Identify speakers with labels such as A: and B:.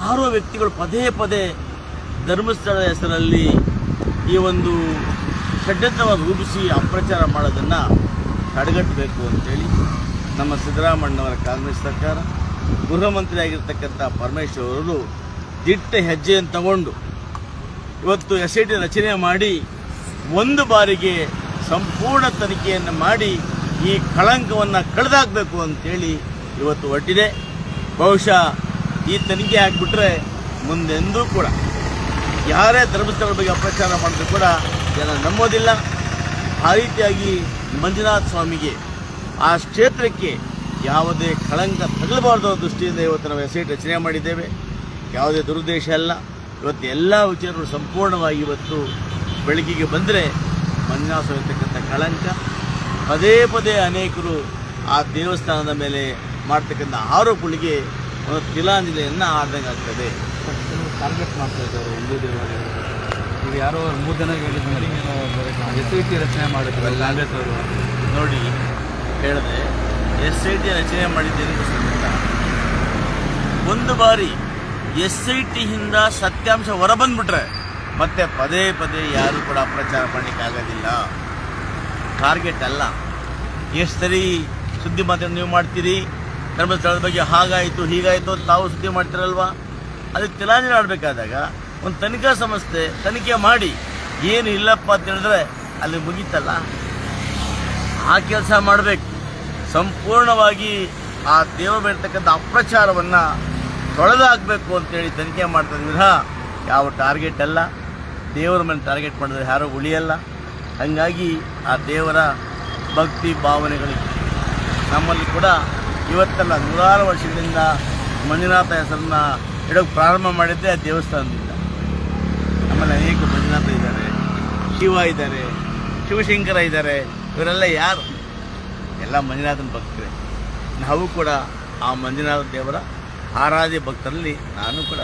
A: ಯಾರೋ ವ್ಯಕ್ತಿಗಳು ಪದೇ ಪದೇ ಧರ್ಮಸ್ಥಳದ ಹೆಸರಲ್ಲಿ ಈ ಒಂದು ಷಡ್ಯಂತ್ರವನ್ನು ರೂಪಿಸಿ ಅಪ್ರಚಾರ ಮಾಡೋದನ್ನು ತಡೆಗಟ್ಟಬೇಕು ಅಂತೇಳಿ ನಮ್ಮ ಸಿದ್ದರಾಮಣ್ಣವರ ಕಾಂಗ್ರೆಸ್ ಸರ್ಕಾರ, ಗೃಹ ಮಂತ್ರಿ ಆಗಿರ್ತಕ್ಕಂಥ ಪರಮೇಶ್ವರ್ ಅವರು ದಿಟ್ಟ ಹೆಜ್ಜೆಯನ್ನು ತಗೊಂಡು ಇವತ್ತು SIT ರಚನೆ ಮಾಡಿ ಒಂದು ಬಾರಿಗೆ ಸಂಪೂರ್ಣ ತನಿಖೆಯನ್ನು ಮಾಡಿ ಈ ಕಳಂಕವನ್ನು ಕಳೆದಾಕಬೇಕು ಅಂತೇಳಿ ಇವತ್ತು ಹೊರಟಿದೆ. ಬಹುಶಃ ಈ ತನಿಖೆ ಆಗಿಬಿಟ್ರೆ ಮುಂದೆಂದೂ ಕೂಡ ಯಾರೇ ಧರ್ಮಸ್ಥಳದ ಬಗ್ಗೆ ಅಪ್ರಚಾರ ಮಾಡಿದ್ರು ಕೂಡ ಜನ ನಂಬೋದಿಲ್ಲ. ಆ ರೀತಿಯಾಗಿ ಮಂಜುನಾಥ ಸ್ವಾಮಿಗೆ, ಆ ಕ್ಷೇತ್ರಕ್ಕೆ ಯಾವುದೇ ಕಳಂಕ ತಗಲಬಾರ್ದು ದೃಷ್ಟಿಯಿಂದ ಇವತ್ತು ನಾವು SIT ರಚನೆ ಮಾಡಿದ್ದೇವೆ. ಯಾವುದೇ ದುರುದ್ದೇಶ ಅಲ್ಲ. ಇವತ್ತು ಎಲ್ಲ ವಿಚಾರಗಳು ಸಂಪೂರ್ಣವಾಗಿ ಇವತ್ತು ಬೆಳಕಿಗೆ ಬಂದರೆ ಮಂಜುನಾಥ ಸ್ವಾಮಿ ಇರ್ತಕ್ಕಂಥ ಕಳಂಕ ಪದೇ ಪದೇ ಅನೇಕರು ಆ ದೇವಸ್ಥಾನದ ಮೇಲೆ ಮಾಡ್ತಕ್ಕಂಥ ಆರೋಪಗಳಿಗೆ ಒಂದು ತಿಲಾಂಜಲಿಯನ್ನು ಆಡ್ದಂಗೆ ಆಗ್ತದೆ.
B: ಟಾರ್ಗೆಟ್ ಮಾಡ್ತಾ ಇದ್ದಾರೆ ಹಿಂದೂ ದೇವಾಲಯ. ಈಗ ಯಾರೋ 3 ಜನ ಹೇಳಿದ್ಮೇಲೆ SIT ರಚನೆ ಮಾಡಿದ್ರು ಕಾಂಗ್ರೆಸ್ ಅವರು.
A: ನೋಡಿ, ಹೇಳಿದೆ SIT ರಚನೆ ಮಾಡಿದ್ದೇನೆ ಗೊತ್ತಿಲ್ಲ. ಒಂದು ಬಾರಿ SIT ಹಿಂದ ಸತ್ಯಾಂಶ ಹೊರಬಂದ್ಬಿಟ್ರೆ ಮತ್ತೆ ಪದೇ ಪದೇ ಯಾರು ಕೂಡ ಅಪ್ರಚಾರ ಮಾಡಲಿಕ್ಕಾಗೋದಿಲ್ಲ. ಟಾರ್ಗೆಟ್ ಅಲ್ಲ. ಎಷ್ಟು ಸರಿ ಸುದ್ದಿ ಮಾತ್ರ ನೀವು ಮಾಡ್ತೀರಿ, ಧರ್ಮಸ್ಥಳದ ಬಗ್ಗೆ ಹಾಗಾಯಿತು ಹೀಗಾಯಿತು ಅಂತ ತಾವು ಸುದ್ದಿ ಮಾಡ್ತೀರಲ್ವಾ? ಅದಕ್ಕೆ ತಿಲಾಂಜಲಿ ಆಡಬೇಕಾದಾಗ ಒಂದು ತನಿಖಾ ಸಂಸ್ಥೆ ತನಿಖೆ ಮಾಡಿ ಏನು ಇಲ್ಲಪ್ಪ ಅಂತ ಹೇಳಿದ್ರೆ ಅಲ್ಲಿ ಮುಗೀತಲ್ಲ. ಆ ಕೆಲಸ ಮಾಡಬೇಕು. ಸಂಪೂರ್ಣವಾಗಿ ಆ ದೇವರ ಇರ್ತಕ್ಕಂಥ ಅಪ್ರಚಾರವನ್ನು ತೊಳೆದಾಕಬೇಕು ಅಂತೇಳಿ ತನಿಖೆ ಮಾಡ್ತಾ ವಿಧ ಯಾವ ಟಾರ್ಗೆಟ್ ಅಲ್ಲ. ದೇವರ ಮೇಲೆ ಟಾರ್ಗೆಟ್ ಮಾಡಿದ್ರೆ ಯಾರೂ ಉಳಿಯಲ್ಲ. ಹಾಗಾಗಿ ಆ ದೇವರ ಭಕ್ತಿ ಭಾವನೆಗಳಿಗೆ ನಮ್ಮಲ್ಲಿ ಕೂಡ ಇವತ್ತಲ್ಲ 100 ವರ್ಷಗಳಿಂದ ಮಂಜುನಾಥ ಹೆಸರನ್ನ ಇಡೋಕ್ಕೆ ಪ್ರಾರಂಭ ಮಾಡಿದ್ದೆ ಆ ದೇವಸ್ಥಾನದಿಂದ. ನಮ್ಮಲ್ಲಿ ಅನೇಕ ಮಂಜುನಾಥ ಇದ್ದಾರೆ, ಶಿವ ಇದ್ದಾರೆ, ಶಿವಶಂಕರ ಇದ್ದಾರೆ. ಇವರೆಲ್ಲ ಯಾರು? ಎಲ್ಲ ಮಂಜುನಾಥನ ಭಕ್ತರೇ. ನಾವು ಕೂಡ ಆ ಮಂಜುನಾಥ ದೇವರ ಆರಾಧ್ಯ ಭಕ್ತರಲ್ಲಿ ನಾನು ಕೂಡ